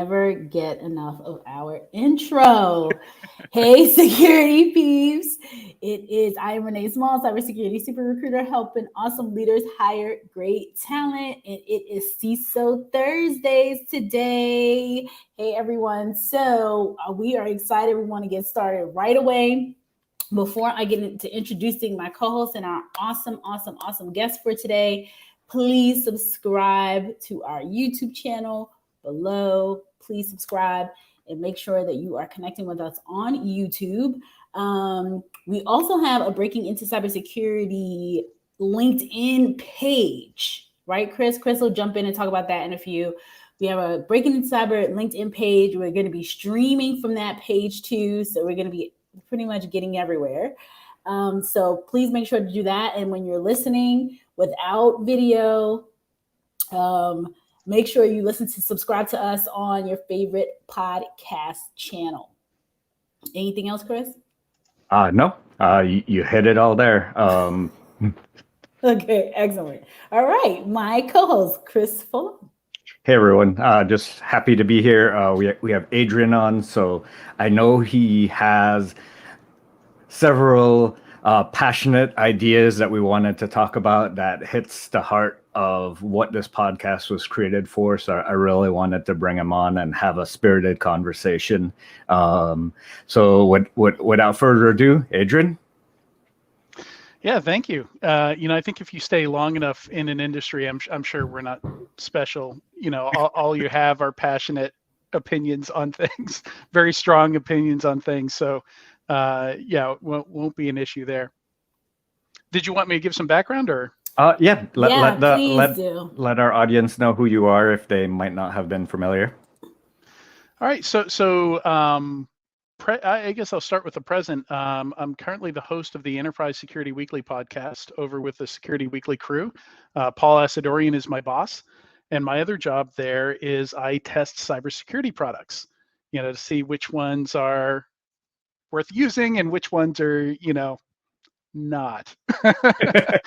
never get enough of our intro. Hey, security peeps. I am Renee Small, Cybersecurity Super Recruiter, helping awesome leaders hire great talent. And it is CISO Thursdays today. Hey, everyone. So we are excited. We want to get started right away. Before I get into introducing my co-host and our awesome guest for today, please subscribe to our YouTube channel below. Please subscribe and make sure that you are connecting with us on YouTube. We also have a Breaking Into Cybersecurity LinkedIn page, right, Chris? Chris will jump in and talk about that in a few. We have a Breaking Into Cyber LinkedIn page. We're going to be streaming from that page too. So we're going to be pretty much getting everywhere. So please make sure to do that. And when you're listening without video, make sure you subscribe to us on your favorite podcast channel. Anything else, Chris? No, you hit it all there. Okay, excellent. All right, my co-host, Chris Foulon. Hey everyone, just happy to be here. We have Adrian on, so I know he has several passionate ideas that we wanted to talk about that hits the heart of what this podcast was created for. So I really wanted to bring him on and have a spirited conversation. So without further ado, Adrian. Yeah, thank you. I think if you stay long enough in an industry, I'm sure we're not special. All you have are passionate opinions on things, very strong opinions on things. So, won't be an issue there. Did you want me to give some background or? Please do. Let our audience know who you are if they might not have been familiar. All right, I guess I'll start with the present. I'm currently the host of the Enterprise Security Weekly podcast over with the Security Weekly crew. Paul Asadorian is my boss, and my other job there is I test cybersecurity products, to see which ones are worth using and which ones are, not. I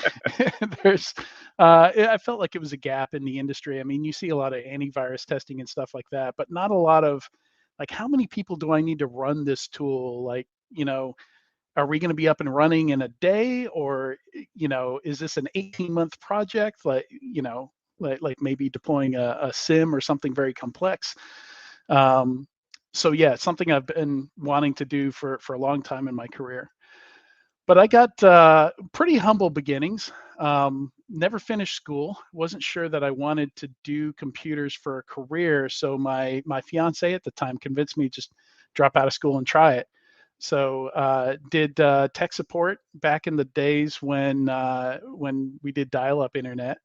felt like it was a gap in the industry. I mean, you see a lot of antivirus testing and stuff like that, but not a lot of how many people do I need to run this tool? Are we going to be up and running in a day, or, is this an 18-month project? Like maybe deploying a SIM or something very complex. It's something I've been wanting to do for a long time in my career. But I got pretty humble beginnings. Never finished school. Wasn't sure that I wanted to do computers for a career. So my fiance at the time convinced me to just drop out of school and try it. So did tech support back in the days when we did dial-up internet.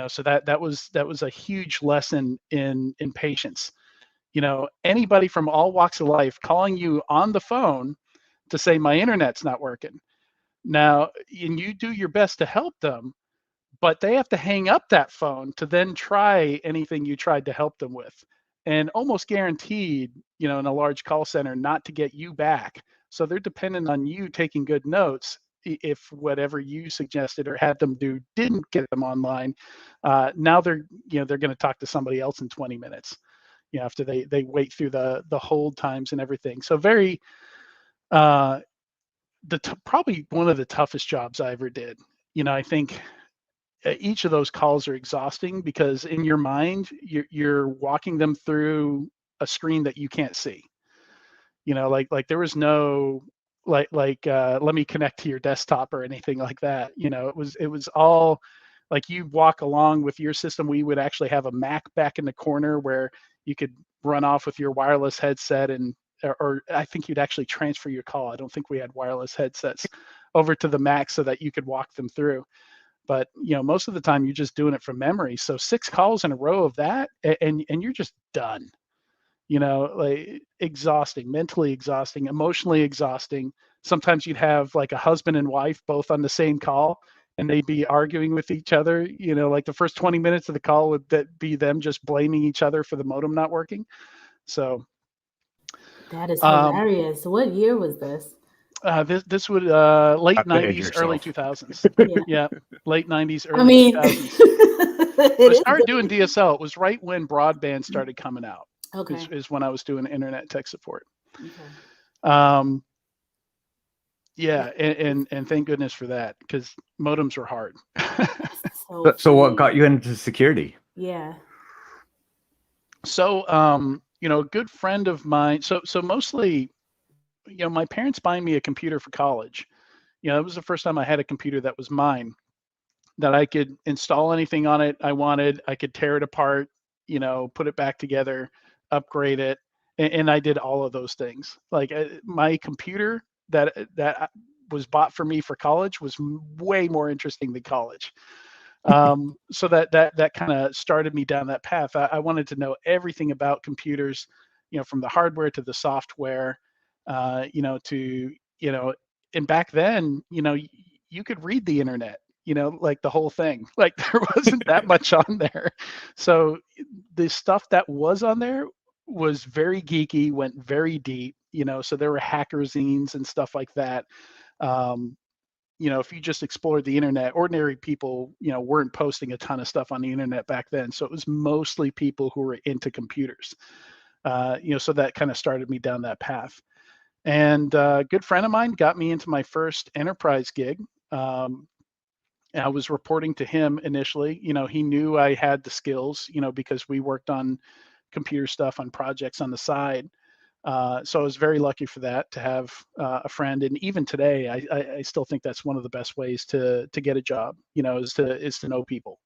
So that was a huge lesson in patience. Anybody from all walks of life calling you on the phone to say my internet's not working. Now, and you do your best to help them, but they have to hang up that phone to then try anything you tried to help them with, and almost guaranteed, in a large call center, not to get you back. So they're dependent on you taking good notes if whatever you suggested or had them do didn't get them online. Now they're going to talk to somebody else in 20 minutes, after they wait through the hold times and everything. So very, probably one of the toughest jobs I ever did. I think each of those calls are exhausting because in your mind, you're walking them through a screen that you can't see. Like there was no let me connect to your desktop or anything like that. It was all like you walk along with your system. We would actually have a Mac back in the corner where you could run off with your wireless headset or I think you'd actually transfer your call. I don't think we had wireless headsets over to the Mac so that you could walk them through. But, most of the time you're just doing it from memory. So 6 calls in a row of that and you're just done, exhausting, mentally exhausting, emotionally exhausting. Sometimes you'd have like a husband and wife both on the same call and they'd be arguing with each other. Like the first 20 minutes of the call would be them just blaming each other for the modem not working. So that is hilarious. What year was this? This would late 90s, early 2000s. Yeah, late 90s, early 2000s. I started doing DSL. It was right when broadband started coming out. Okay. is when I was doing internet tech support. Okay. Um, yeah, and thank goodness for that, because modems were hard. That's so So what funny. got you into security? Yeah. So, a good friend of mine. So mostly, my parents buying me a computer for college. It was the first time I had a computer that was mine, that I could install anything on it I wanted. I could tear it apart, put it back together, upgrade it, and I did all of those things. Like, my computer that was bought for me for college was way more interesting than college. So that kind of started me down that path. I wanted to know everything about computers, from the hardware to the software, to and back then, you could read the internet, like the whole thing. Like, there wasn't that much on there. So the stuff that was on there was very geeky, went very deep. So there were hacker zines and stuff like that. Um, if you just explored the internet, ordinary people, weren't posting a ton of stuff on the internet back then. So it was mostly people who were into computers. So that kind of started me down that path. And a good friend of mine got me into my first enterprise gig. I was reporting to him initially. He knew I had the skills, because we worked on computer stuff on projects on the side. So I was very lucky for that, to have a friend. And even today, I still think that's one of the best ways to get a job, is to know people,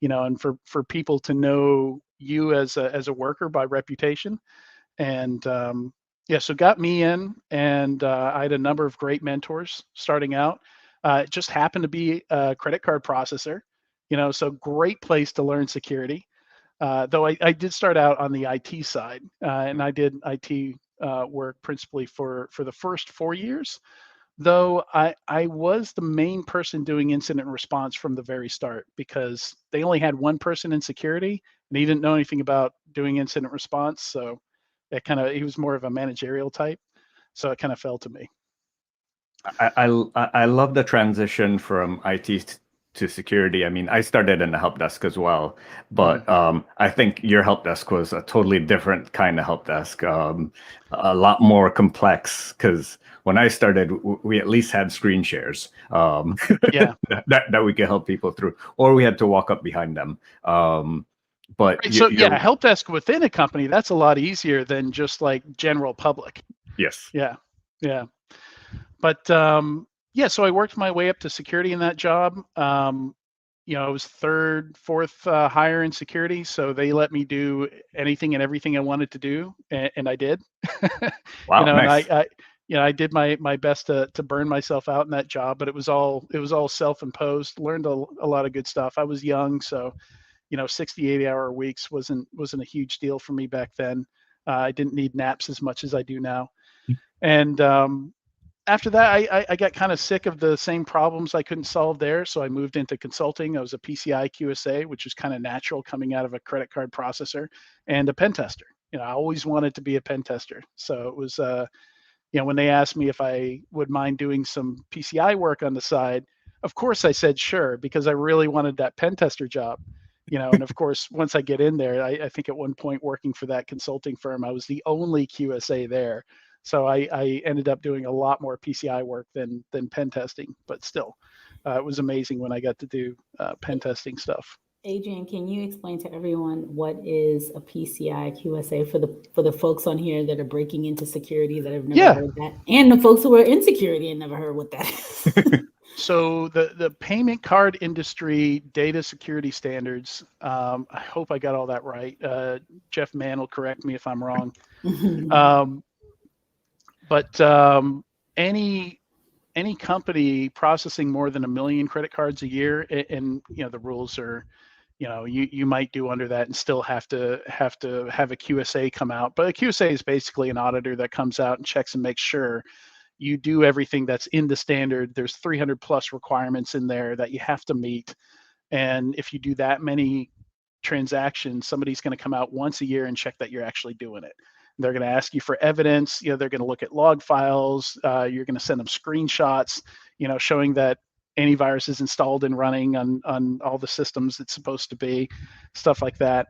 and for people to know you as a worker by reputation. And yeah, so got me in, and I had a number of great mentors starting out. It just happened to be a credit card processor, so great place to learn security. Though I did start out on the IT side, and I did IT work principally for the first 4 years. Though I was the main person doing incident response from the very start, because they only had one person in security, and he didn't know anything about doing incident response. So he was more of a managerial type. So it kind of fell to me. I love the transition from IT to security. I mean, I started in the help desk as well, but I think your help desk was a totally different kind of help desk, a lot more complex. Because when I started, we at least had screen shares, Yeah. that we could help people through, or we had to walk up behind them. But Right. So yeah, help desk within a company, that's a lot easier than just like general public. yes. Yeah. Yeah. But yeah, so I worked my way up to security in that job. I was third, fourth hire in security, so they let me do anything and everything I wanted to do, and I did. Wow, And nice. I did my best to burn myself out in that job, but it was all self-imposed. Learned a lot of good stuff. I was young, so 60, 80-hour weeks wasn't a huge deal for me back then. I didn't need naps as much as I do now. And after that, I got kind of sick of the same problems I couldn't solve there. So I moved into consulting. I was a PCI QSA, which is kind of natural coming out of a credit card processor, and a pen tester. I always wanted to be a pen tester. So it was, when they asked me if I would mind doing some PCI work on the side, of course I said sure, because I really wanted that pen tester job. And of course, once I get in there, I think at one point working for that consulting firm, I was the only QSA there. So I ended up doing a lot more PCI work than pen testing, but still, it was amazing when I got to do pen testing stuff. Adrian, can you explain to everyone what is a PCI QSA for the folks on here that are breaking into security that have never heard that, and the folks who are in security and never heard what that is? So the payment card industry data security standards, I hope I got all that right. Jeff Mann will correct me if I'm wrong. But any company processing more than 1 million credit cards a year, and the rules are, you might do under that and still have to have a QSA come out. But a QSA is basically an auditor that comes out and checks and makes sure you do everything that's in the standard. There's 300 plus requirements in there that you have to meet. And if you do that many transactions, somebody's going to come out once a year and check that you're actually doing it. They're going to ask you for evidence. They're going to look at log files. You're going to send them screenshots, showing that antivirus is installed and running on all the systems it's supposed to be, stuff like that.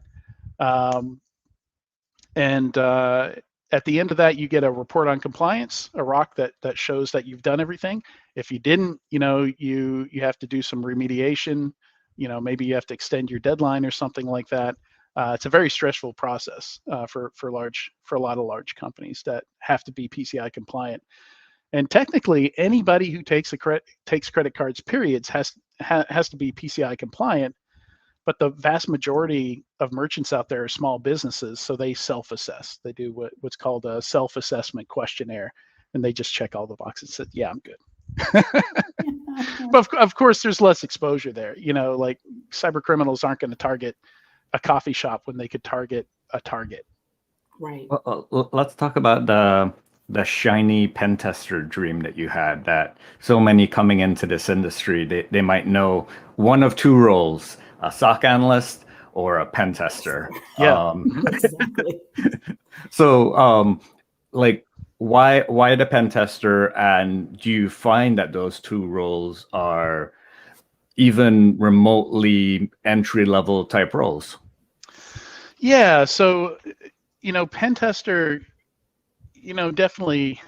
And at the end of that, you get a report on compliance, a ROC that shows that you've done everything. If you didn't, you have to do some remediation. Maybe you have to extend your deadline or something like that. It's a very stressful process for a lot of large companies that have to be PCI compliant. And technically, anybody who takes credit cards, periods, has to be PCI compliant. But the vast majority of merchants out there are small businesses, so they self-assess. They do what's called a self-assessment questionnaire, and they just check all the boxes and say, yeah, I'm good. But of course, there's less exposure there. Like cyber criminals aren't going to target a coffee shop when they could target a Target. Right. Well, let's talk about the shiny pen tester dream that you had, that so many coming into this industry, they might know one of two roles, a SOC analyst or a pen tester. Yeah. Exactly. So like why the pen tester, and do you find that those two roles are even remotely entry-level type roles? Yeah, so pen tester, definitely,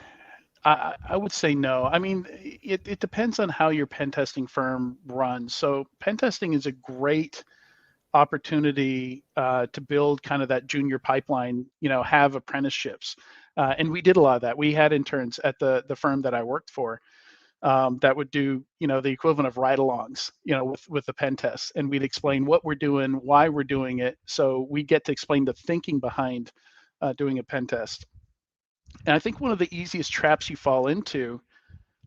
I would say no. I mean, it depends on how your pen testing firm runs. So pen testing is a great opportunity to build kind of that junior pipeline, have apprenticeships. And we did a lot of that. We had interns at the firm that I worked for that would do, the equivalent of ride-alongs, with the pen tests. And we'd explain what we're doing, why we're doing it. So we get to explain the thinking behind doing a pen test. And I think one of the easiest traps you fall into,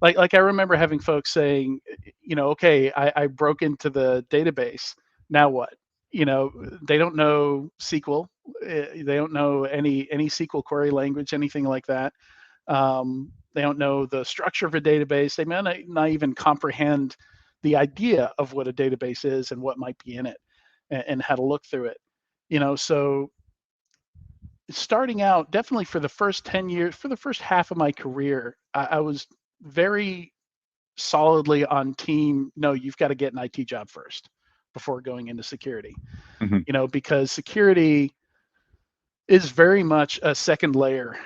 like I remember having folks saying, okay, I broke into the database. Now what? They don't know SQL. They don't know any SQL query language, anything like that. They don't know the structure of a database. They may not even comprehend the idea of what a database is and what might be in it, and how to look through it. So starting out, definitely for the first 10 years, for the first half of my career, I was very solidly on team, no, you've got to get an IT job first before going into security. Mm-hmm. Because security is very much a second layer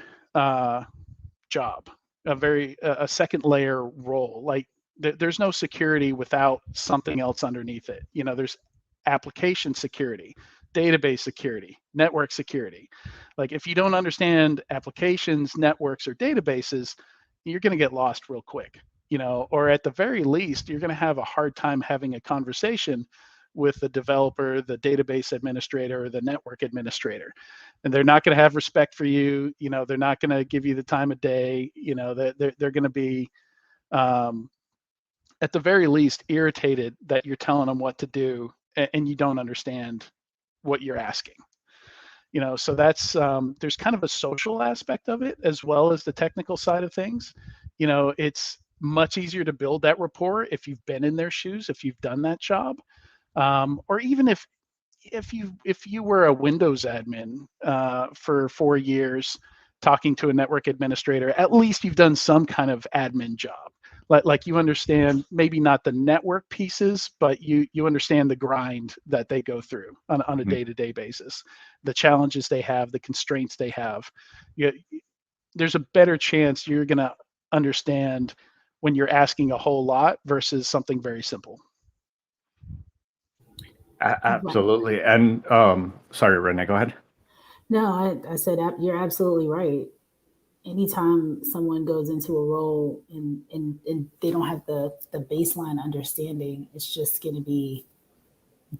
job, a second layer role. Like there's no security without something else underneath it. There's application security, database security, network security. Like if you don't understand applications, networks, or databases, you're going to get lost real quick. Or at the very least, you're going to have a hard time having a conversation with the developer, the database administrator, or the network administrator. And they're not going to have respect for you. They're not going to give you the time of day. They're going to be, at the very least, irritated that you're telling them what to do and you don't understand what you're asking. So that's, there's kind of a social aspect of it as well as the technical side of things. It's much easier to build that rapport if you've been in their shoes, if you've done that job. Or even if you were a Windows admin for 4 years talking to a network administrator, at least you've done some kind of admin job. Like you understand maybe not the network pieces, but you understand the grind that they go through on a day-to-day basis, the challenges they have, the constraints they have. There's a better chance you're going to understand when you're asking a whole lot versus something very simple. Absolutely. And sorry, Renee, go ahead. No, I said you're absolutely right. Anytime someone goes into a role and they don't have the baseline understanding, it's just going to be,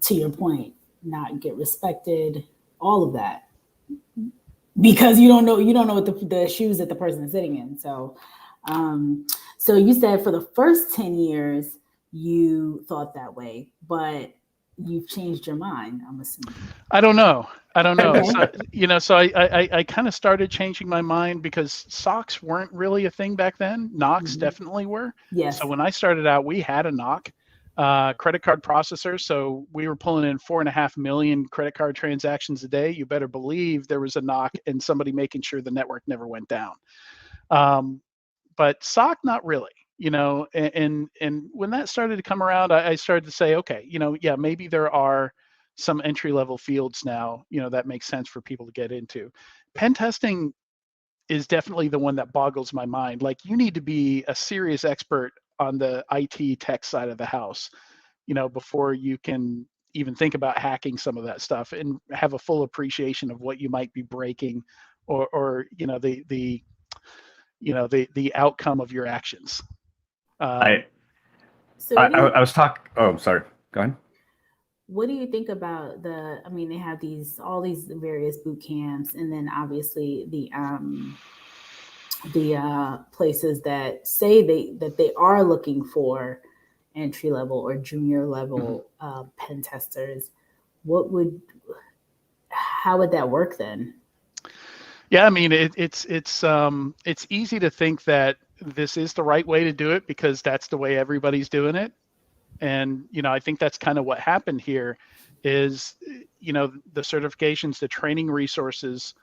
to your point, not get respected, all of that, because you don't know what the shoes that the person is sitting in. So so you said for the first 10 years you thought that way, but you've changed your mind, I'm assuming. I don't know. Okay. So I kind of started changing my mind because SOCs weren't really a thing back then. NOCs definitely were. Yes. So when I started out, we had a NOC, credit card processor. So we were pulling in 4.5 million credit card transactions a day. You better believe there was a NOC and somebody making sure the network never went down. But SOC, not really. And when that started to come around, I started to say, okay, yeah, maybe there are some entry-level fields now, that makes sense for people to get into. Pen testing is definitely the one that boggles my mind. Like, you need to be a serious expert on the IT tech side of the house, before you can even think about hacking some of that stuff and have a full appreciation of what you might be breaking, or the outcome of your actions. I So I was talking. Oh, sorry. Go ahead. what do you think about I mean, they have all these various boot camps, and then obviously the places that say that they are looking for entry level or junior level pen testers. How would that work then? Yeah, I mean, it's easy to think that this is the right way to do it because that's the way everybody's doing it. And, I think that's kind of what happened here is, the certifications, the training resources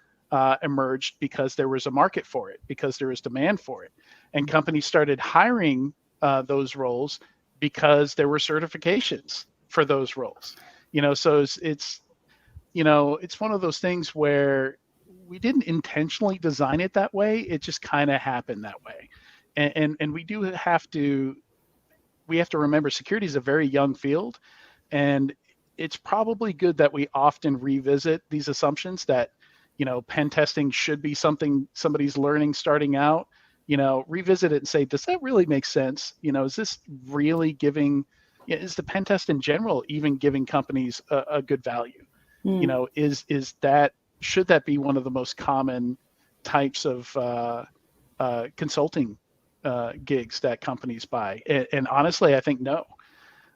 emerged because there was a market for it, because there was demand for it. And companies started hiring those roles because there were certifications for those roles. So it's one of those things where we didn't intentionally design it that way. It just kind of happened that way. And we have to remember security is a very young field, and it's probably good that we often revisit these assumptions that, pen testing should be something somebody's learning starting out, revisit it and say, does that really make sense? Is this really is the pen test in general even giving companies a good value? Should that be one of the most common types of consulting gigs that companies buy? And honestly, I think no.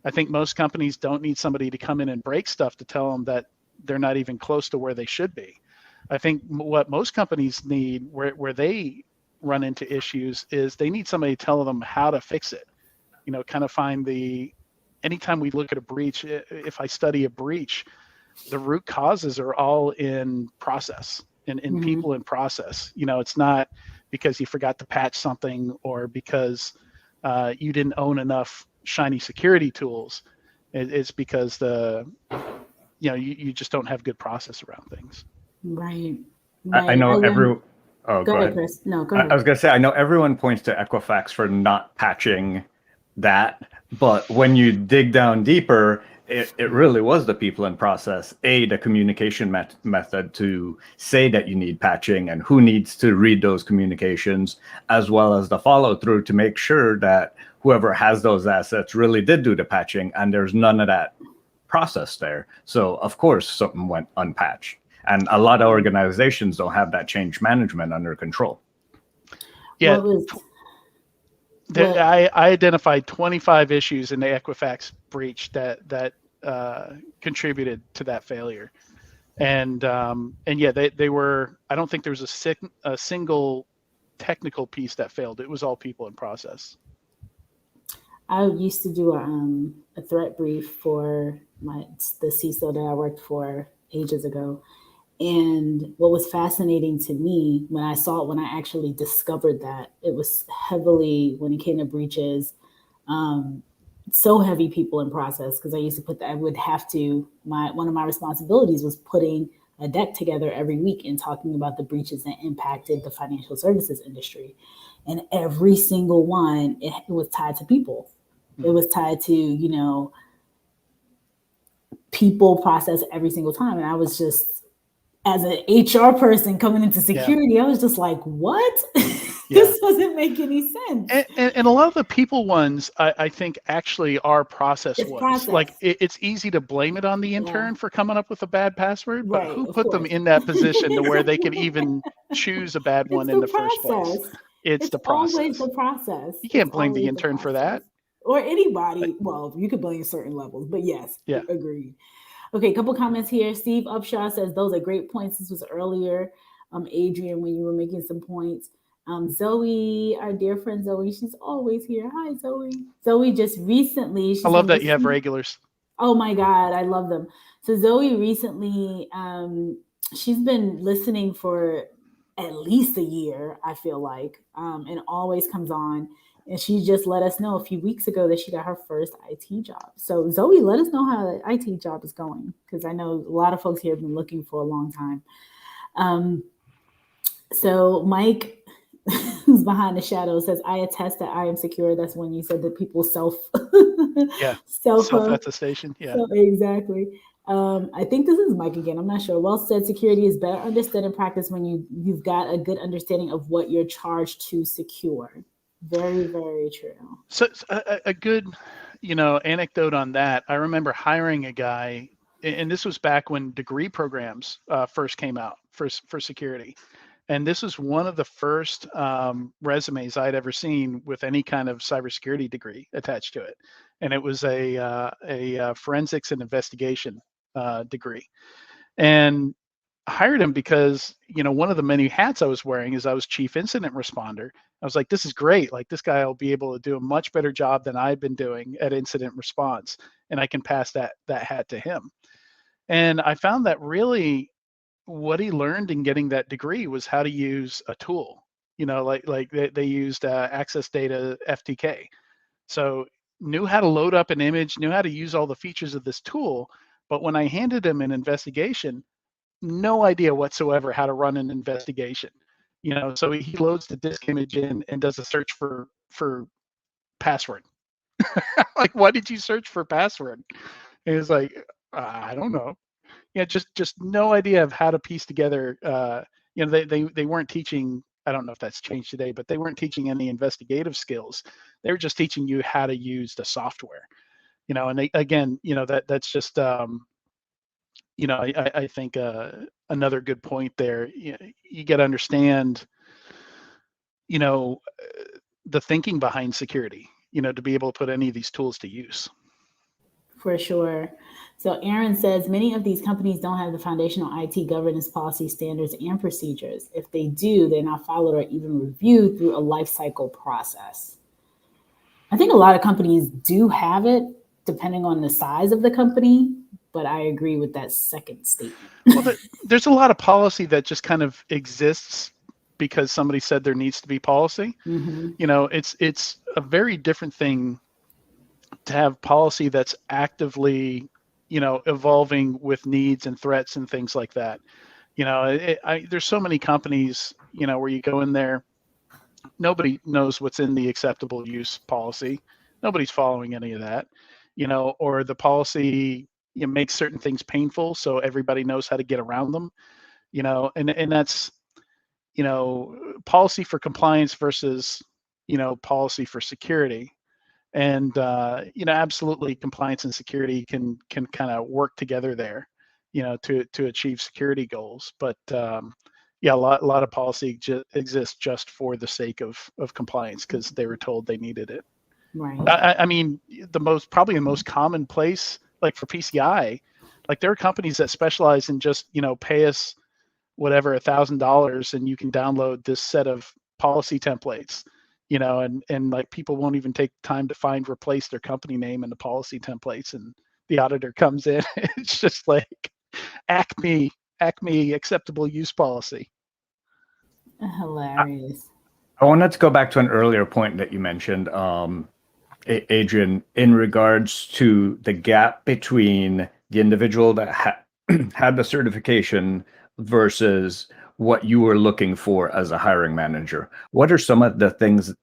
I think most companies don't need somebody to come in and break stuff to tell them that they're not even close to where they should be. I think what most companies need, where they run into issues, is they need somebody to tell them how to fix it. Kind of find anytime we look at a breach, if I study a breach, the root causes are all in process, in people and process. It's not because you forgot to patch something or because you didn't own enough shiny security tools. It's because you just don't have good process around things. Right. I know Oh, go ahead, Chris. No, go ahead. I was going to say, I know everyone points to Equifax for not patching that, but when you dig down deeper, it really was the people and process, the communication method to say that you need patching and who needs to read those communications, as well as the follow through to make sure that whoever has those assets really did do the patching, and there's none of that process there. So of course something went unpatched. And a lot of organizations don't have that change management under control. Yeah. I identified 25 issues in the Equifax breach that contributed to that failure. And yeah, they were, I don't think there was a single technical piece that failed. It was all people and process. I used to do a threat brief for the CISO that I worked for ages ago. And what was fascinating to me when I actually discovered that it was heavily, when it came to breaches, so heavy people in process, because I used to one of my responsibilities was putting a deck together every week and talking about the breaches that impacted the financial services industry. And every single one, it was tied to people. It was tied to, people process every single time. And I was just, as an HR person coming into security, I was just like, what? This doesn't make any sense. And a lot of the people ones, I think, actually are process ones. Process. Like, it's easy to blame it on the intern for coming up with a bad password, but who put them in that position to where they could even choose a bad one in the first place? It's the process. Always the process. You can't blame the intern for that. Or anybody. Well, you could blame certain levels, but yes, agreed. Okay, a couple comments here. Steve Upshaw says, those are great points. This was earlier, Adrian, when you were making some points. Zoe, our dear friend Zoe, she's always here. Hi, Zoe. Zoe just recently. I love that you have regulars. Oh my God, I love them. So Zoe recently, she's been listening for at least a year, I feel like, and always comes on. And she just let us know a few weeks ago that she got her first IT job. So Zoe, let us know how the IT job is going, because I know a lot of folks here have been looking for a long time. So Mike, who's behind the shadows, says, I attest that I am secure. That's when you said that people self self-attestation. Yeah. So, exactly. I think this is Mike again. I'm not sure. Well said. Security is better understood in practice when you've got a good understanding of what you're charged to secure. Very, very true. So a good, anecdote on that. I remember hiring a guy, and this was back when degree programs first came out for security. And this was one of the first resumes I'd ever seen with any kind of cybersecurity degree attached to it. And it was a forensics and investigation degree. And I hired him because, one of the many hats I was wearing is I was chief incident responder. I was like, this is great. Like, this guy will be able to do a much better job than I've been doing at incident response. And I can pass that hat to him. And I found that really what he learned in getting that degree was how to use a tool. Like they used access data FTK. So knew how to load up an image, knew how to use all the features of this tool. But when I handed him an investigation, no idea whatsoever how to run an investigation. So he loads the disk image in and does a search for password. Like, why did you search for password? And he's like, I don't know. Yeah, just no idea of how to piece together. They weren't teaching. I don't know if that's changed today, but they weren't teaching any investigative skills. They were just teaching you how to use the software. And they, again, that's just I think another good point there. You got to understand, the thinking behind security, to be able to put any of these tools to use. For sure. So Aaron says many of these companies don't have the foundational IT governance policy standards and procedures. If they do, they're not followed or even reviewed through a life cycle process. I think a lot of companies do have it, depending on the size of the company, but I agree with that second statement. Well, there's a lot of policy that just kind of exists because somebody said there needs to be policy. It's a very different thing to have policy that's actively, evolving with needs and threats and things like that. There's so many companies, where you go in there, nobody knows what's in the acceptable use policy. Nobody's following any of that, or the policy makes certain things painful so everybody knows how to get around them, and that's, policy for compliance versus, policy for security. And absolutely, compliance and security can kind of work together there, to achieve security goals. But a lot of policy exists just for the sake of compliance because they were told they needed it. Right. I mean, probably the most common place, like for PCI, like there are companies that specialize in just pay us whatever $1,000 and you can download this set of policy templates. And like people won't even take time to replace their company name in the policy templates, and the auditor comes in. It's just like Acme acceptable use policy. Hilarious. I wanted to go back to an earlier point that you mentioned, Adrian, in regards to the gap between the individual that had the certification versus what you were looking for as a hiring manager. What are some of the things,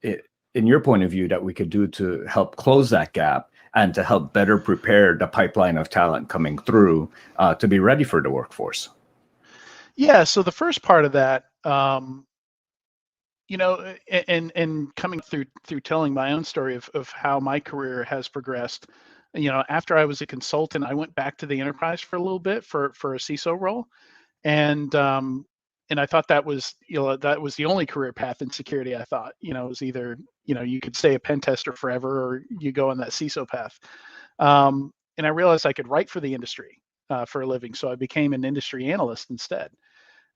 in your point of view, that we could do to help close that gap and to help better prepare the pipeline of talent coming through to be ready for the workforce? Yeah, so the first part of that, and coming through telling my own story of how my career has progressed, after I was a consultant, I went back to the enterprise for a little bit for a CISO role. And I thought that was the only career path in security. I thought, it was either, you could stay a pen tester forever or you go on that CISO path. And I realized I could write for the industry for a living. So I became an industry analyst instead.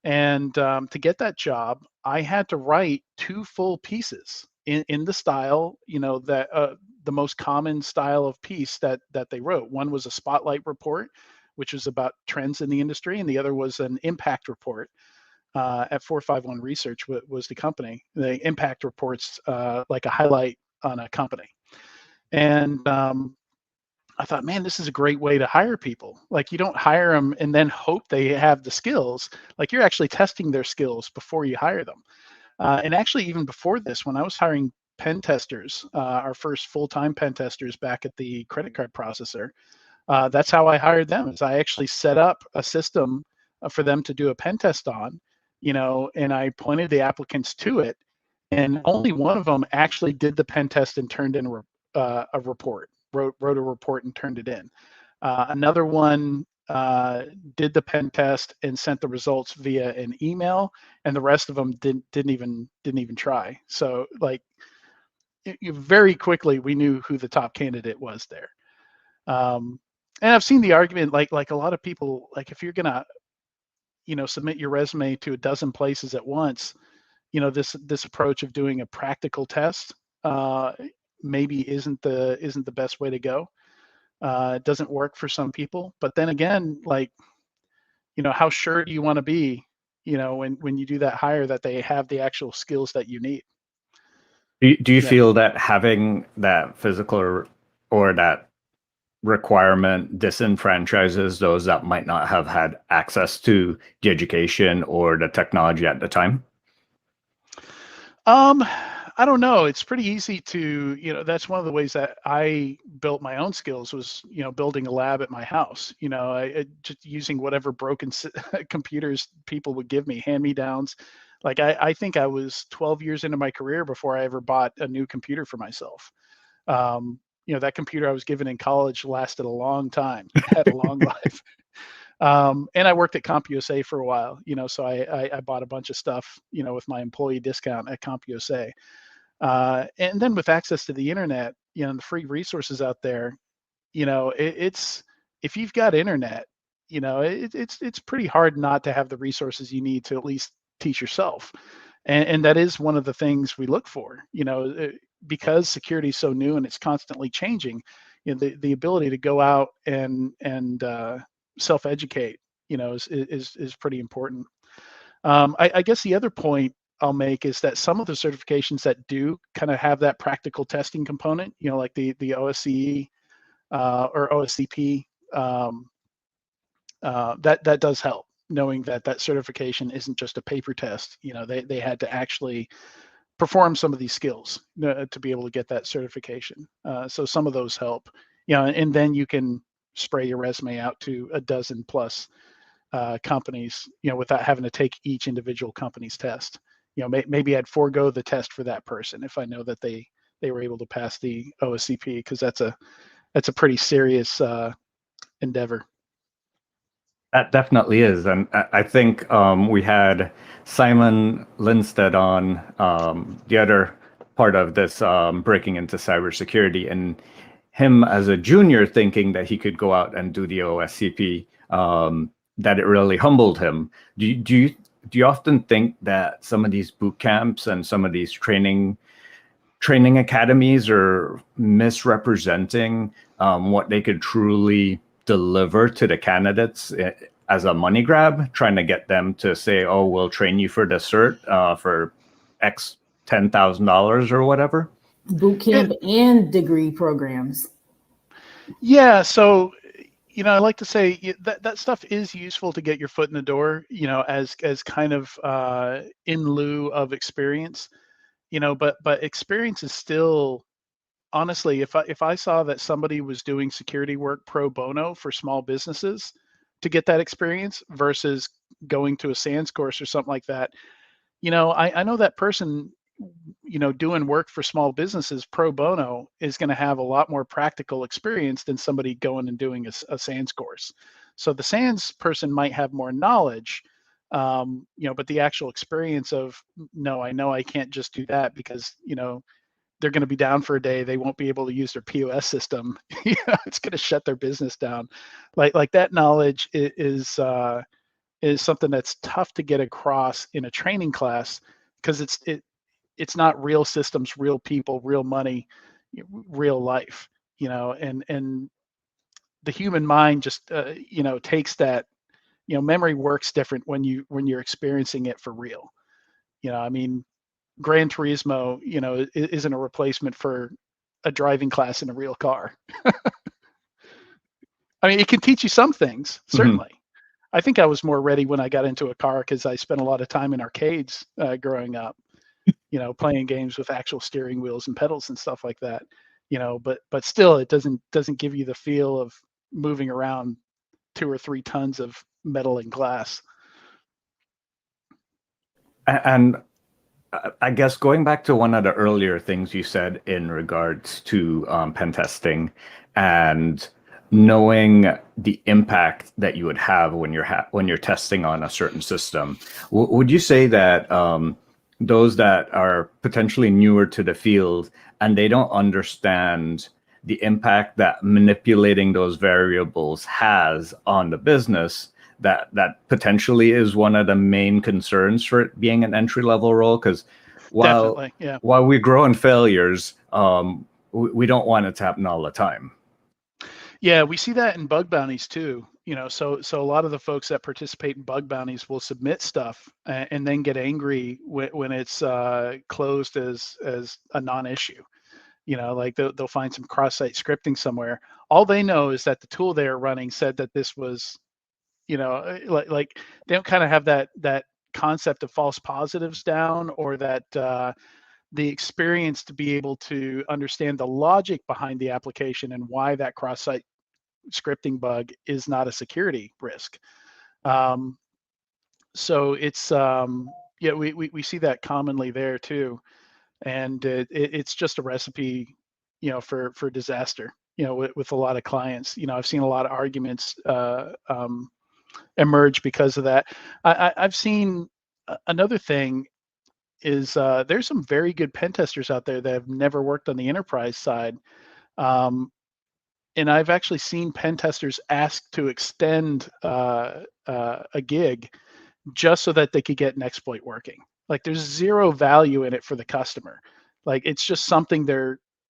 And to get that job, I had to write 2 full pieces in the style, that the most common style of piece that they wrote. One was a spotlight report, which was about trends in the industry, and the other was an impact report. At 451 Research was the company. The impact reports like a highlight a company. And I thought, man, this is a great way to hire people. Like, you don't hire them and then hope they have the skills. Like, you're actually testing their skills before you hire them. And actually, even before this, when I was hiring pen testers, our first full-time pen testers back at the credit card processor, that's how I hired them. Is I actually set up a system for them to do a pen test on, and I pointed the applicants to it, and only one of them actually did the pen test and turned in a report, wrote a report and turned it in. Another one did the pen test and sent the results via an email, and the rest of them didn't even try. So, like, very quickly we knew who the top candidate was there. And I've seen the argument, like a lot of people, like, if you're gonna submit your resume to a dozen places at once, this approach of doing a practical test maybe isn't the best way to go. It doesn't work for some people, but then again, like, how sure do you want to be, when you do that hire, that they have the actual skills that you need? Do you feel that having that physical or that requirement disenfranchises those that might not have had access to the education or the technology at the time? I don't know. It's pretty easy to, that's one of the ways that I built my own skills was, building a lab at my house. I just using whatever broken computers people would give me, hand-me-downs. Like, I think I was 12 years into my career before I ever bought a new computer for myself. That computer I was given in college lasted a long time, had a long life. And I worked at CompUSA for a while, so I bought a bunch of stuff, with my employee discount at CompUSA. And then with access to the internet, and the free resources out there, it's, if you've got internet, it's pretty hard not to have the resources you need to at least teach yourself. And that is one of the things we look for, because security is so new and it's constantly changing. The ability to go out and self-educate, is pretty important. I guess the other point I'll make is that some of the certifications that do kind of have that practical testing component, like the OSCE or OSCP, that does help, knowing that certification isn't just a paper test. They had to actually perform some of these skills to be able to get that certification. So some of those help, and then you can spray your resume out to a dozen plus companies, without having to take each individual company's test. Maybe I'd forego the test for that person if I know that they were able to pass the OSCP, because that's a pretty serious endeavor. That definitely is. And I think we had Simon Lindstedt on the other part of this Breaking Into Cybersecurity, and him as a junior thinking that he could go out and do the OSCP, that it really humbled him. Do you often think that some of these boot camps and some of these training academies are misrepresenting what they could truly deliver to the candidates as a money grab, trying to get them to say, oh, we'll train you for the cert for X $10,000 or whatever? Boot camp and degree programs. Yeah. So, I like to say that stuff is useful to get your foot in the door, as kind of in lieu of experience, but experience is still, honestly, if I saw that somebody was doing security work pro bono for small businesses to get that experience versus going to a SANS course or something like that, I know that person, doing work for small businesses pro bono is going to have a lot more practical experience than somebody going and doing a SANS course. So the SANS person might have more knowledge, but the actual experience of, no, I know I can't just do that because, they're going to be down for a day. They won't be able to use their POS system. It's going to shut their business down. Like that knowledge is something that's tough to get across in a training class, because it's not real systems, real people, real money, real life. And the human mind just takes that. Memory works different when you're experiencing it for real. I mean, Gran Turismo, isn't a replacement for a driving class in a real car. I mean, it can teach you some things, certainly. I think I was more ready when I got into a car because I spent a lot of time in arcades growing up, playing games with actual steering wheels and pedals and stuff like that. But still, it doesn't give you the feel of moving around 2 or 3 tons of metal and glass. And I guess going back to one of the earlier things you said in regards to pen testing and knowing the impact that you would have when you're testing on a certain system, would you say that those that are potentially newer to the field and they don't understand the impact that manipulating those variables has on the business, that potentially is one of the main concerns for it being an entry-level role? Because while we grow in failures, we don't want it to happen all the time. Yeah, we see that in bug bounties too. So a lot of the folks that participate in bug bounties will submit stuff and then get angry when it's closed as a non-issue. Like they'll find some cross-site scripting somewhere. All they know is that the tool they're running said that this was, like they don't kind of have that concept of false positives down, or that the experience to be able to understand the logic behind the application and why that cross-site scripting bug is not a security risk. So it's we see that commonly there too, and it's just a recipe for disaster with a lot of clients. I've seen a lot of arguments emerge because of that. I've seen another thing is there's some very good pen testers out there that have never worked on the enterprise side. And I've actually seen pen testers ask to extend a gig just so that they could get an exploit working. Like there's zero value in it for the customer. Like it's just something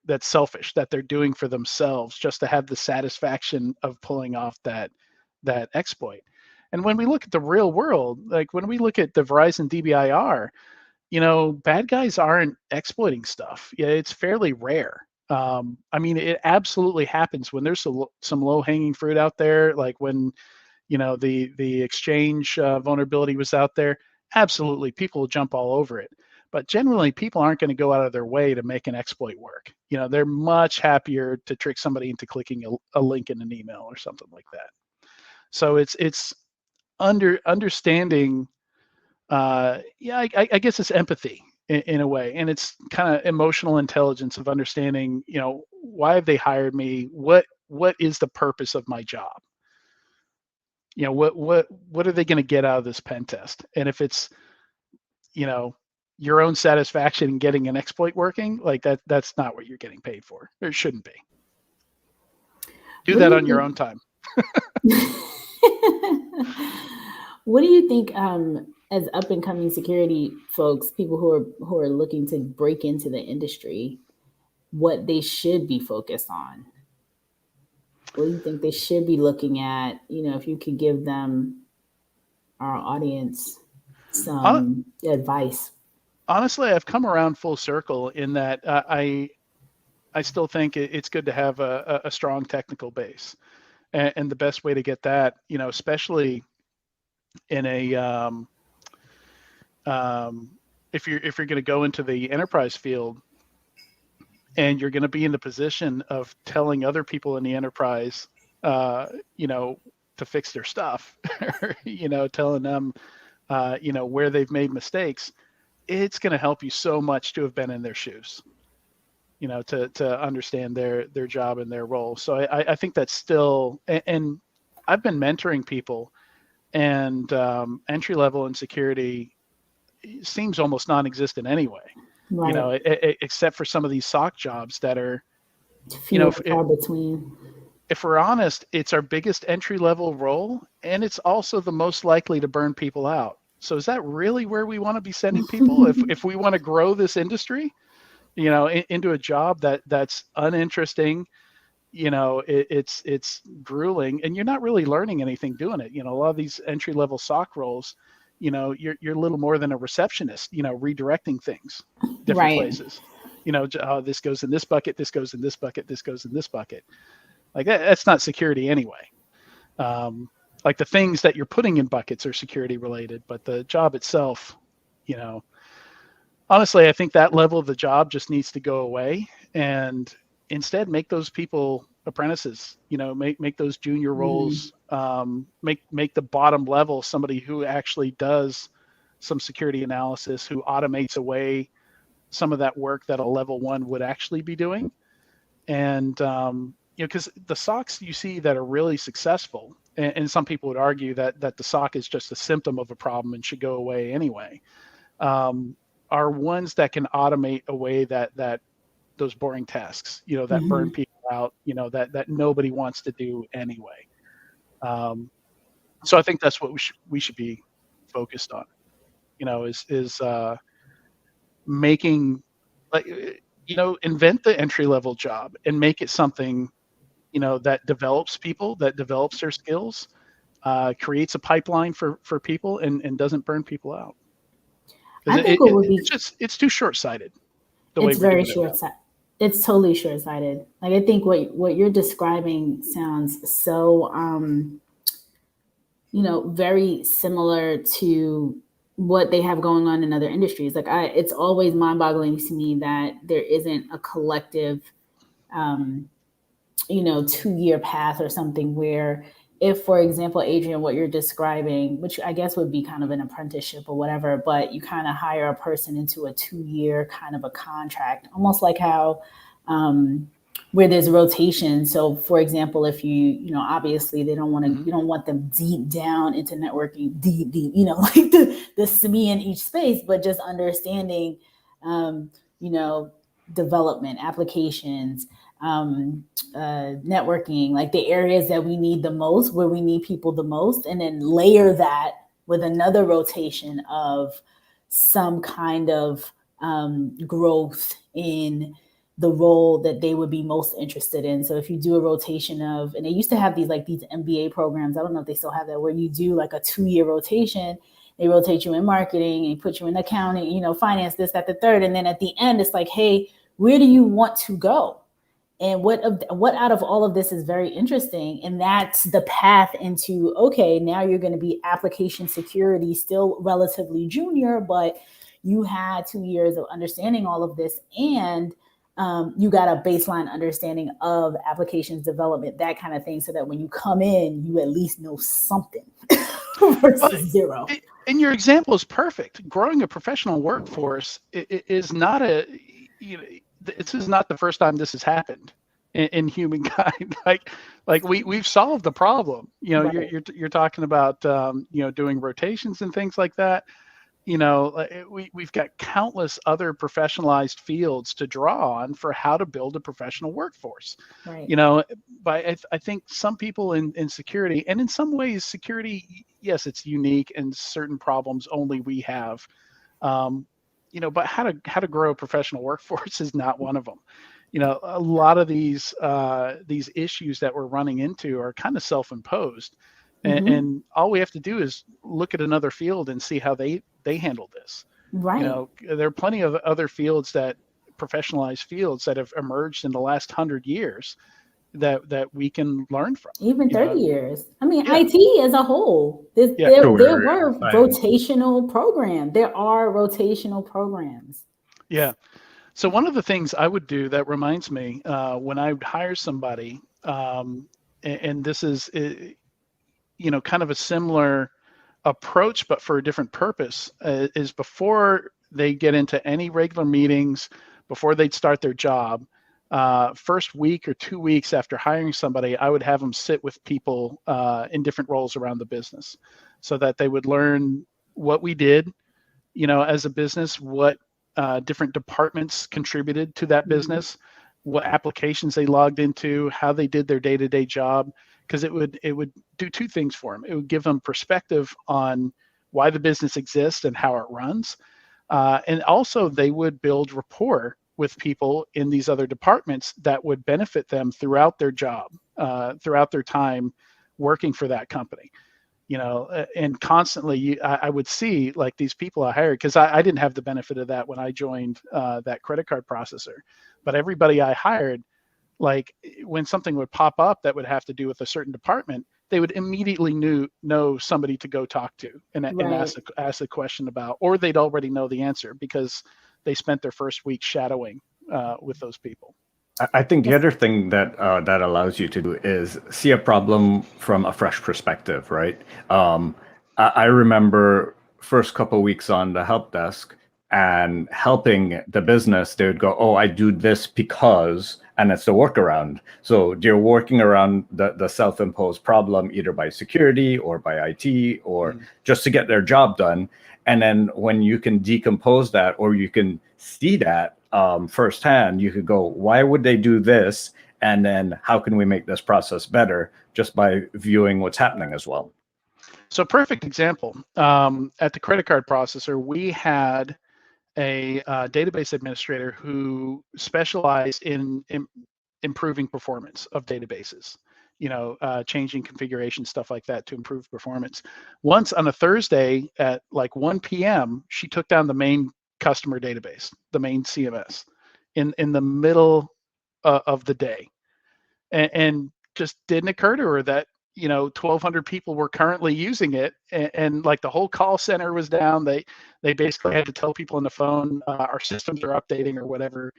that's selfish, that they're doing for themselves just to have the satisfaction of pulling off that exploit. And when we look at the real world, like when we look at the Verizon DBIR, bad guys aren't exploiting stuff. Yeah, it's fairly rare. I mean, it absolutely happens when there's some low-hanging fruit out there, like when the exchange vulnerability was out there. Absolutely, people will jump all over it. But generally, people aren't going to go out of their way to make an exploit work. They're much happier to trick somebody into clicking a link in an email or something like that. So it's understanding. I guess it's empathy in a way, and it's kind of emotional intelligence of understanding, why have they hired me? What is the purpose of my job? What are they going to get out of this pen test? And if it's, your own satisfaction in getting an exploit working, like that's not what you're getting paid for. Or it shouldn't be. Do that on your own time. What do you think, as up and coming security folks, people who are looking to break into the industry, what they should be focused on? What do you think they should be looking at? If you could give them, our audience, some advice. Honestly, I've come around full circle in that I still think it's good to have a strong technical base, and the best way to get that, especially in a if you're going to go into the enterprise field, and you're going to be in the position of telling other people in the enterprise, to fix their stuff, telling them, where they've made mistakes, it's going to help you so much to have been in their shoes, to understand their job and their role. So I think that's still, and I've been mentoring people, and entry level in security seems almost non-existent anyway. Right. Except for some of these SOC jobs that are, far between. If we're honest, it's our biggest entry level role, and it's also the most likely to burn people out. So is that really where we want to be sending people? if we want to grow this industry, into a job that's uninteresting, it's grueling, and you're not really learning anything doing it. A lot of these entry level SOC roles, you're a little more than a receptionist, redirecting things different Right. places. This goes in this bucket, this goes in this bucket, this goes in this bucket. Like that's not security anyway. Like the things that you're putting in buckets are security related, but the job itself, honestly, I think that level of the job just needs to go away, and instead make those people apprentices. Make those junior roles. Make the bottom level somebody who actually does some security analysis, who automates away some of that work that a level one would actually be doing. And because the SOCs you see that are really successful, and some people would argue that the SOC is just a symptom of a problem and should go away anyway, are ones that can automate away that those boring tasks, that burn people out, that nobody wants to do anyway. So I think that's what we should be focused on, is making, invent the entry level job and make it something, that develops people, that develops their skills, creates a pipeline for people, and doesn't burn people out. I think what would be It's too short-sighted. It's very short-sighted. It's totally short-sighted. Like, I think what you're describing sounds so, very similar to what they have going on in other industries. Like, it's always mind-boggling to me that there isn't a collective, 2-year path or something where, if, for example, Adrian, what you're describing, which I guess would be kind of an apprenticeship or whatever, but you kind of hire a person into a 2-year kind of a contract, almost like how, where there's rotation. So, for example, if obviously they don't want to, you don't want them deep down into networking, deep, like the SME in each space, but just understanding, development, applications, networking, like the areas that we need the most, where we need people the most, and then layer that with another rotation of some kind of growth in the role that they would be most interested in. So if you do a rotation of, and they used to have these MBA programs, I don't know if they still have that, where you do like a 2-year rotation, they rotate you in marketing and put you in accounting, finance, this, that, the third. And then at the end, it's like, hey, where do you want to go? And what out of all of this is very interesting. And that's the path into, okay, now you're going to be application security, still relatively junior, but you had 2 years of understanding all of this, and you got a baseline understanding of applications development, that kind of thing, so that when you come in, you at least know something versus zero. And your example is perfect. Growing a professional workforce is not this is not the first time this has happened in humankind. like we've solved the problem. Right. You're talking about doing rotations and things like that. We've got countless other professionalized fields to draw on for how to build a professional workforce. Right. But I think some people in security, and in some ways security, yes, it's unique, and certain problems only we have. But how to grow a professional workforce is not one of them. A lot of these issues that we're running into are kind of self-imposed, and all we have to do is look at another field and see how they handle this. Right. There are plenty of other fields, that professionalized fields, that have emerged in the last 100 years that we can learn from. Even 30 years. I mean, Yeah. IT as a whole. There were rotational programs. There are rotational programs. Yeah. So one of the things I would do, that reminds me, when I would hire somebody, and this is, kind of a similar approach, but for a different purpose, is before they get into any regular meetings, before they'd start their job, first week or 2 weeks after hiring somebody, I would have them sit with people in different roles around the business, so that they would learn what we did, as a business, what different departments contributed to that business, what applications they logged into, how they did their day-to-day job, because it would do two things for them. It would give them perspective on why the business exists and how it runs, and also they would build rapport with people in these other departments that would benefit them throughout their job, throughout their time working for that company. And constantly I would see like these people I hired, because I didn't have the benefit of that when I joined that credit card processor, but everybody I hired, like when something would pop up that would have to do with a certain department, they would immediately know somebody to go talk to and Right. ask a question about, or they'd already know the answer because they spent their first week shadowing with those people. I think the Yes. other thing that that allows you to do is see a problem from a fresh perspective, right? I remember first couple weeks on the help desk and helping the business, they would go, "Oh, I do this because," and it's the workaround. So they're working around the self-imposed problem either by security or by IT or just to get their job done. And then when you can decompose that, or you can see that firsthand, you could go, why would they do this? And then how can we make this process better just by viewing what's happening as well? So perfect example. At the credit card processor, we had a database administrator who specialized in improving performance of databases, changing configuration, stuff like that to improve performance. Once on a Thursday at like 1 p.m., she took down the main customer database, the main CMS, in the middle of the day, and just didn't occur to her that 1,200 people were currently using it, and like the whole call center was down. They basically had to tell people on the phone, our systems are updating, or whatever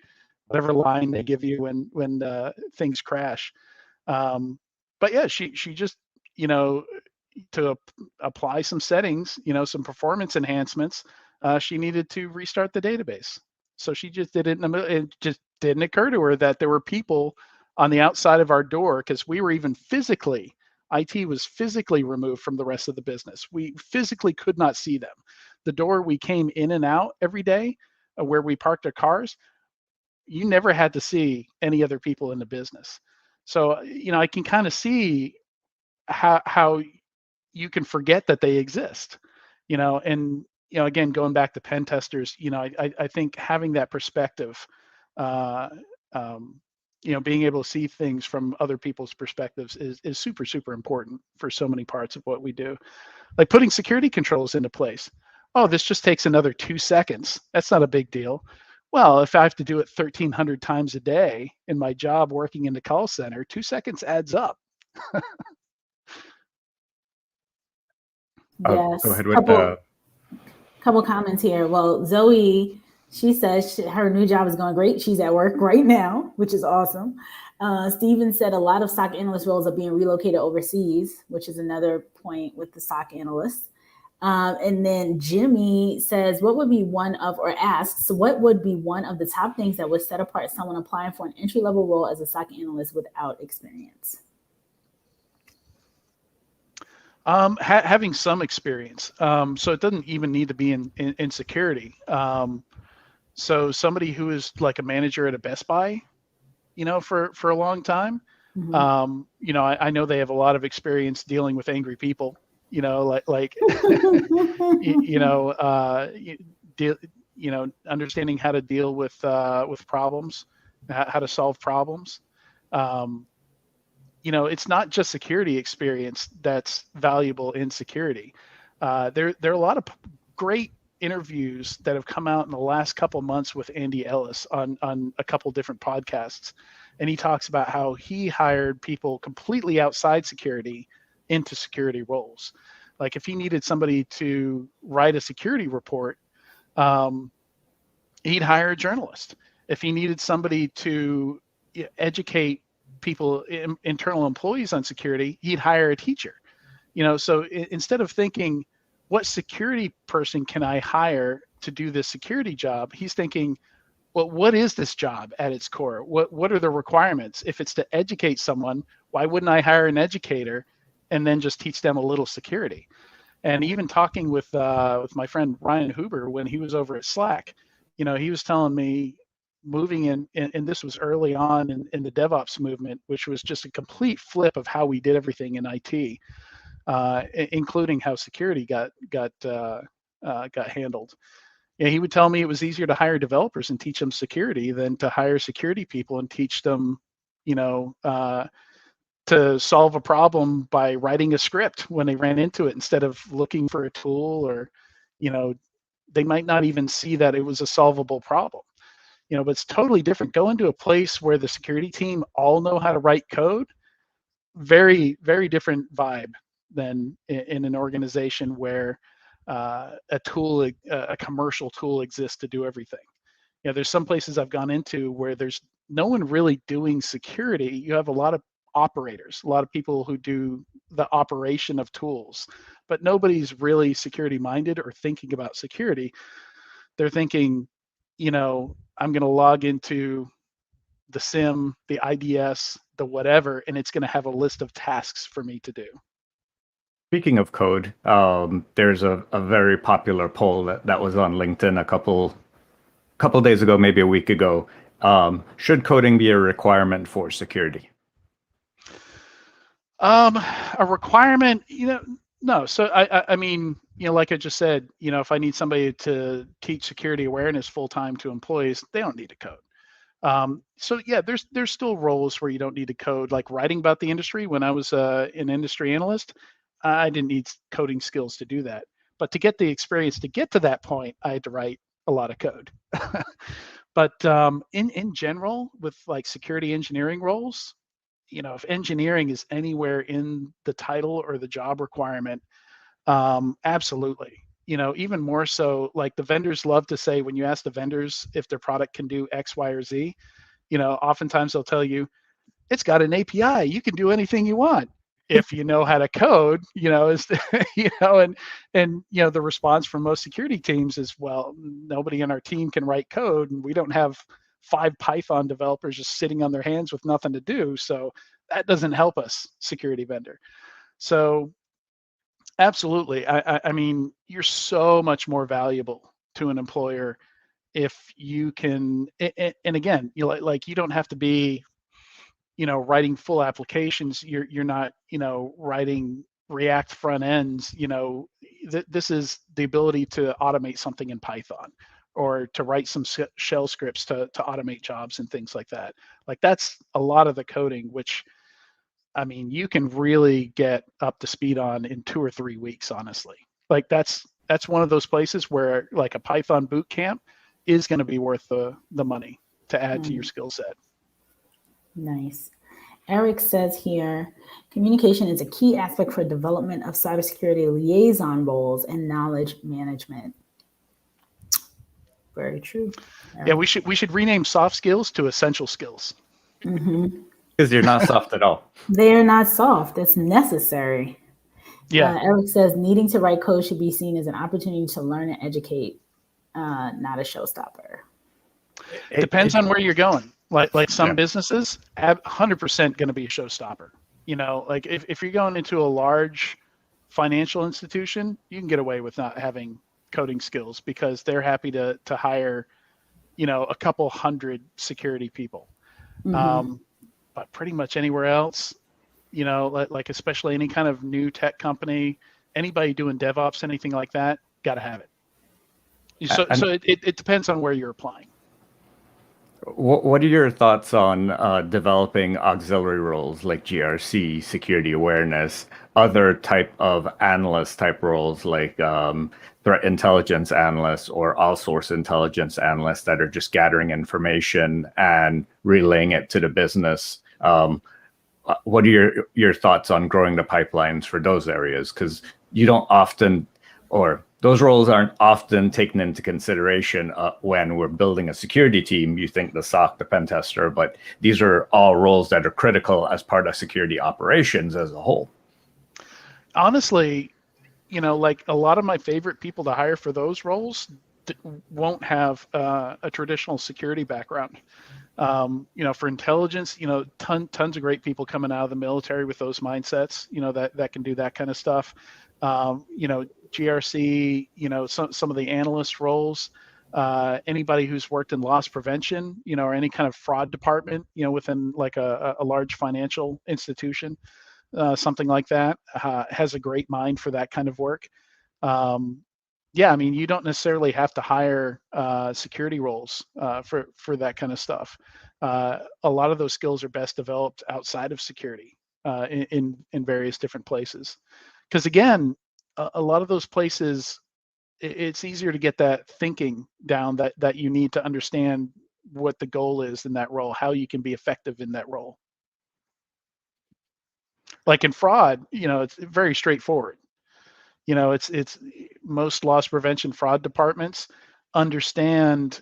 line they give you when things crash. But yeah, she just to apply some settings, some performance enhancements, she needed to restart the database. So she just did it in the middle. It just didn't occur to her that there were people on the outside of our door, because we were even physically, IT was physically removed from the rest of the business. We physically could not see them. The door we came in and out every day, where we parked our cars, you never had to see any other people in the business. So, I can kind of see how you can forget that they exist, and, again, going back to pen testers, I think having that perspective, uh, being able to see things from other people's perspectives is super, super important for so many parts of what we do. Like putting security controls into place. Oh, this just takes another 2 seconds. That's not a big deal. Well, if I have to do it 1,300 times a day in my job working in the call center, 2 seconds adds up. Go Yes. ahead with the. Couple comments here. Well, Zoe, she says her new job is going great. She's at work right now, which is awesome. Steven said a lot of SOC analyst roles are being relocated overseas, which is another point with the SOC analysts. And then Jimmy says, what would be one of, or asks, what would be one of the top things that would set apart someone applying for an entry-level role as a SOC analyst without experience? Having some experience. So it doesn't even need to be in security. So somebody who is like a manager at a Best Buy, for a long time, Mm-hmm. I know they have a lot of experience dealing with angry people, understanding how to deal with problems, how to solve problems. It's not just security experience that's valuable in security. There are a lot of great interviews that have come out in the last couple months with Andy Ellis on a couple different podcasts, and he talks about how he hired people completely outside security into security roles. Like if he needed somebody to write a security report, he'd hire a journalist. If he needed somebody to educate people, internal employees on security, he'd hire a teacher. So instead of thinking, what security person can I hire to do this security job, he's thinking, well, what is this job at its core? What are the requirements? If it's to educate someone, why wouldn't I hire an educator and then just teach them a little security? And even talking with my friend Ryan Huber when he was over at Slack, he was telling me, moving in, and this was early on in the DevOps movement, which was just a complete flip of how we did everything in IT, including how security got handled. Yeah, he would tell me it was easier to hire developers and teach them security than to hire security people and teach them, to solve a problem by writing a script when they ran into it instead of looking for a tool, or, they might not even see that it was a solvable problem. But it's totally different. Go into a place where the security team all know how to write code. Very, very different vibe than in an organization where a commercial tool exists to do everything. There's some places I've gone into where there's no one really doing security. You have a lot of operators, a lot of people who do the operation of tools, but nobody's really security minded or thinking about security. They're thinking, I'm going to log into the SIM, the IDS, the whatever, and it's going to have a list of tasks for me to do. Speaking of code, there's a very popular poll that was on LinkedIn a couple days ago, maybe a week ago. Should coding be a requirement for security? A requirement, no. So I mean, like I just said, if I need somebody to teach security awareness full time to employees, they don't need to code. So yeah, there's still roles where you don't need to code, like writing about the industry. When I was an industry analyst, I didn't need coding skills to do that. But to get the experience to get to that point, I had to write a lot of code. But in general, with like security engineering roles, if engineering is anywhere in the title or the job requirement, absolutely. Even more so, like the vendors love to say, when you ask the vendors if their product can do X, Y, or Z, oftentimes they'll tell you it's got an API. You can do anything you want if you know how to code. Is and the response from most security teams is, well, nobody in our team can write code, and we don't have 5 Python developers just sitting on their hands with nothing to do. So that doesn't help us, security vendor. So absolutely. I mean, you're so much more valuable to an employer if you can, and again, you don't have to be, writing full applications. You're not, writing React front ends. This is the ability to automate something in Python, or to write some shell scripts to automate jobs and things like that. Like that's a lot of the coding, which, I mean, you can really get up to speed on in 2 or 3 weeks, honestly. Like that's one of those places where like a Python boot camp is going to be worth the money to add to your skill set. Nice. Eric says here, communication is a key aspect for development of cybersecurity liaison roles and knowledge management. Very true. Yeah, we should rename soft skills to essential skills. Mm-hmm. Because you're not soft at all. They are not soft. It's necessary. Yeah. Eric says needing to write code should be seen as an opportunity to learn and educate, not a showstopper. It depends on where you're going. Like some businesses, 100% going to be a showstopper. Like if you're going into a large financial institution, you can get away with not having coding skills because they're happy to hire, a couple hundred security people. Mm-hmm. But pretty much anywhere else, like especially any kind of new tech company, anybody doing DevOps, anything like that, got to have it. So it depends on where you're applying. What are your thoughts on developing auxiliary roles like GRC, security awareness, other type of analyst type roles like threat intelligence analysts or all source intelligence analysts that are just gathering information and relaying it to the business? What are your thoughts on growing the pipelines for those areas? Because you don't often, or those roles aren't often taken into consideration when we're building a security team. You think the SOC, the pen tester, but these are all roles that are critical as part of security operations as a whole. Honestly, like a lot of my favorite people to hire for those roles won't have a traditional security background. For intelligence, tons of great people coming out of the military with those mindsets, that can do that kind of stuff. GRC, some of the analyst roles, anybody who's worked in loss prevention, or any kind of fraud department, within like a large financial institution, something like that, has a great mind for that kind of work. Yeah, I mean, you don't necessarily have to hire security roles for that kind of stuff. A lot of those skills are best developed outside of security. in various different places. Because again, a lot of those places, it's easier to get that thinking down that you need to understand what the goal is in that role, how you can be effective in that role. Like in fraud, it's very straightforward. It's most loss prevention fraud departments understand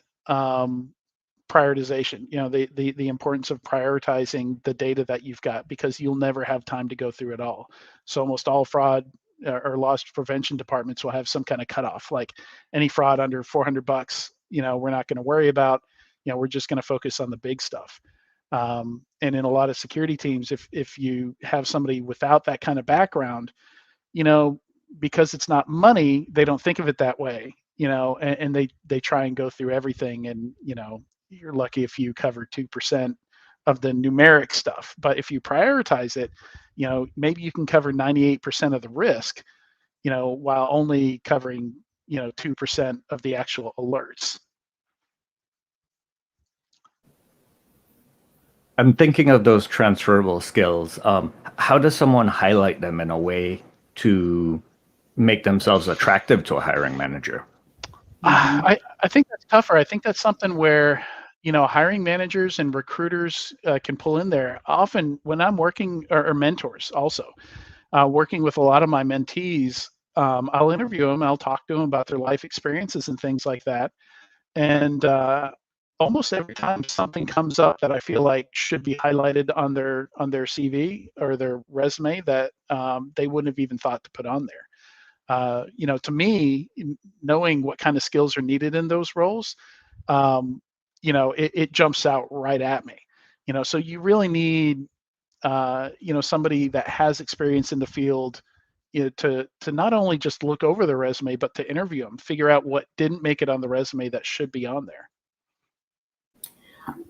prioritization, the importance of prioritizing the data that you've got, because you'll never have time to go through it all. So almost all fraud or loss prevention departments will have some kind of cutoff, like any fraud under $400, we're not going to worry about, we're just going to focus on the big stuff. And in a lot of security teams, if you have somebody without that kind of background, because it's not money, they don't think of it that way, and they try and go through everything, and you're lucky if you cover 2% of the numeric stuff. But if you prioritize it, maybe you can cover 98% of the risk, while only covering 2% of the actual alerts. I'm thinking of those transferable skills. How does someone highlight them in a way to make themselves attractive to a hiring manager? I think that's tougher. I think that's something where, hiring managers and recruiters can pull in there. Often when I'm working, or mentors also, working with a lot of my mentees, I'll interview them, I'll talk to them about their life experiences and things like that. And almost every time something comes up that I feel like should be highlighted on their CV or their resume that they wouldn't have even thought to put on there. To me, knowing what kind of skills are needed in those roles, it jumps out right at me. So you really need, somebody that has experience in the field, to not only just look over the resume, but to interview them, figure out what didn't make it on the resume that should be on there.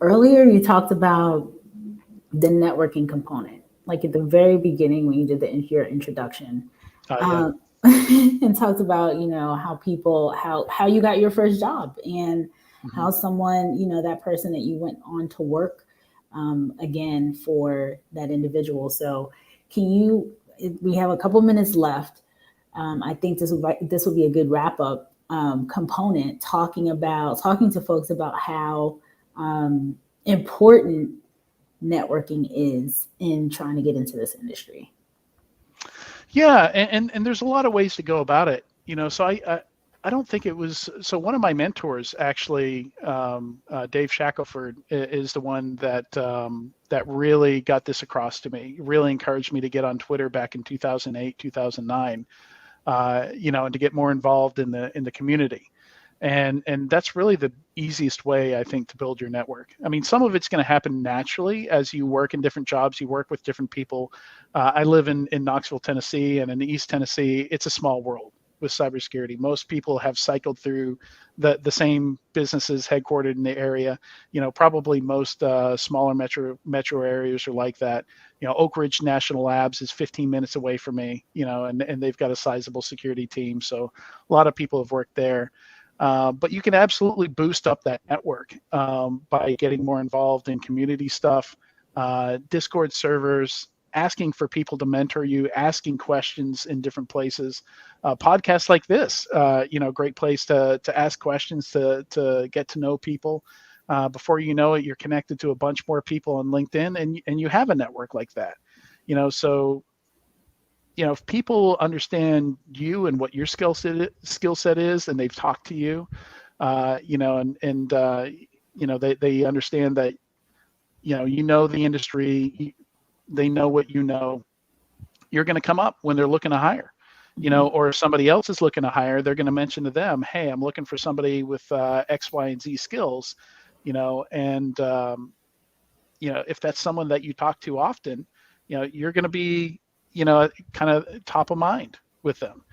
Earlier, you talked about the networking component, like at the very beginning when you did your introduction. Yeah. And talked about, how you got your first job, and how someone, that person that you went on to work again for that individual. So we have a couple minutes left. I think this will be a good wrap up component, talking to folks about how important networking is in trying to get into this industry. Yeah, and there's a lot of ways to go about it. So I don't think it was. So one of my mentors, actually, Dave Shackelford, is the one that really got this across to me. Really encouraged me to get on Twitter back in 2008, 2009, and to get more involved in the community. And that's really the easiest way, I think, to build your network. I mean, some of it's going to happen naturally as you work in different jobs, you work with different people. I live in Knoxville, Tennessee, and in East Tennessee, it's a small world with cybersecurity. Most people have cycled through the same businesses headquartered in the area. Probably most smaller metro areas are like that. Oak Ridge National Labs is 15 minutes away from me, and they've got a sizable security team. So a lot of people have worked there. But you can absolutely boost up that network by getting more involved in community stuff, Discord servers, asking for people to mentor you, asking questions in different places. Podcasts like this, great place to ask questions, to get to know people. Before you know it, you're connected to a bunch more people on LinkedIn, and you have a network like that. So if people understand you and what your skill set is, and they've talked to you, they understand that, the industry, they know what you're going to come up when they're looking to hire, or if somebody else is looking to hire, they're going to mention to them, hey, I'm looking for somebody with X, Y, and Z skills, and if that's someone that you talk to often, you're going to be, kind of top of mind with them,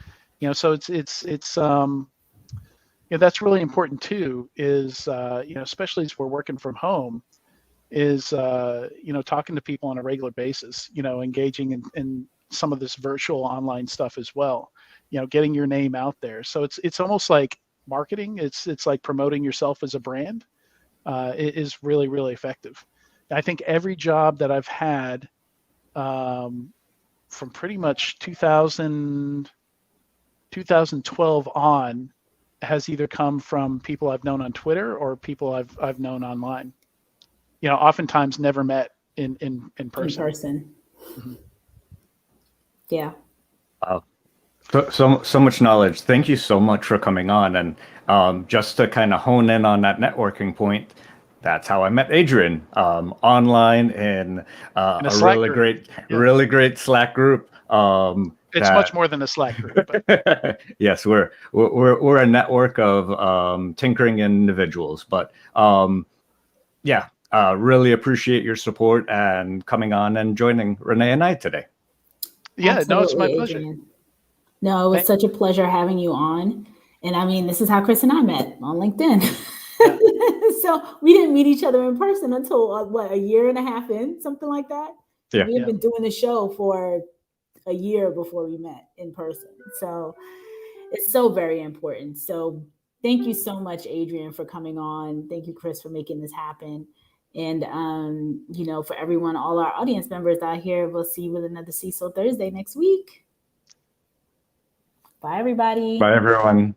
so it's that's really important too, is, especially as we're working from home, is, talking to people on a regular basis, engaging in some of this virtual online stuff as well, getting your name out there. So it's almost like marketing. It's like promoting yourself as a brand. It is really, really effective. I think every job that I've had, from pretty much 2012 on has either come from people I've known on Twitter or people I've known online. Oftentimes never met in person. In person. Mm-hmm. Yeah. Wow. So much knowledge. Thank you so much for coming on. And just to kind of hone in on that networking point, that's how I met Adrian, online in a really great Slack group. It's much more than a Slack group. But. Yes, we're a network of tinkering individuals. But really appreciate your support and coming on and joining Renee and I today. Yeah, Absolutely, no, it's my pleasure. Adrian. No, it was such a pleasure having you on. And I mean, this is how Chris and I met on LinkedIn. Yeah. So we didn't meet each other in person until a year and a half in, something like that. Yeah. We had been doing the show for a year before we met in person. So it's so very important. So thank you so much, Adrian, for coming on. Thank you, Chris, for making this happen. And, for everyone, all our audience members out here, we'll see you with another CISO Thursday next week. Bye, everybody. Bye, everyone.